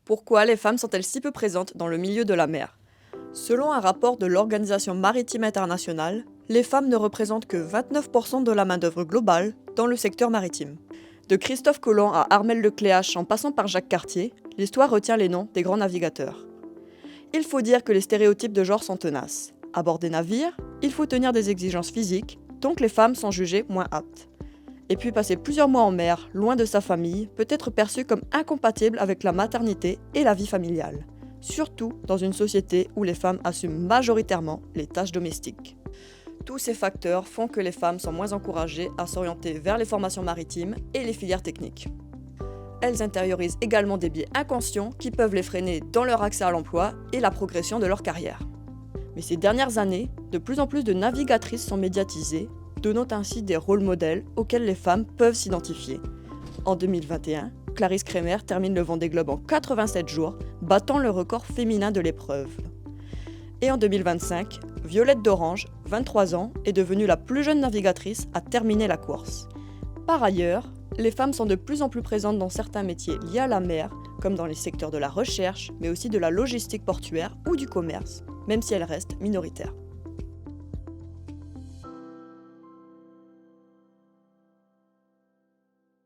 Pourquoi les femmes sont-elles si peu présentes dans le milieu de la mer? Selon un rapport de l'Organisation maritime internationale, les femmes ne représentent que 29% de la main-d'œuvre globale dans le secteur maritime. De Christophe Colomb à Armelle Lecléache en passant par Jacques Cartier, l'histoire retient les noms des grands navigateurs. Il faut dire que les stéréotypes de genre sont tenaces. À bord des navires, il faut tenir des exigences physiques, donc les femmes sont jugées moins aptes. Et puis passer plusieurs mois en mer, loin de sa famille, peut être perçu comme incompatible avec la maternité et la vie familiale. Surtout dans une société où les femmes assument majoritairement les tâches domestiques. Tous ces facteurs font que les femmes sont moins encouragées à s'orienter vers les formations maritimes et les filières techniques. Elles intériorisent également des biais inconscients qui peuvent les freiner dans leur accès à l'emploi et la progression de leur carrière. Mais ces dernières années, de plus en plus de navigatrices sont médiatisées, donnant ainsi des rôles modèles auxquels les femmes peuvent s'identifier. En 2021, Clarisse Kremer termine le Vendée Globe en 87 jours, battant le record féminin de l'épreuve. Et en 2025, Violette d'Orange, 23 ans, est devenue la plus jeune navigatrice à terminer la course. Par ailleurs, les femmes sont de plus en plus présentes dans certains métiers liés à la mer, comme dans les secteurs de la recherche, mais aussi de la logistique portuaire ou du commerce, même si elles restent minoritaires.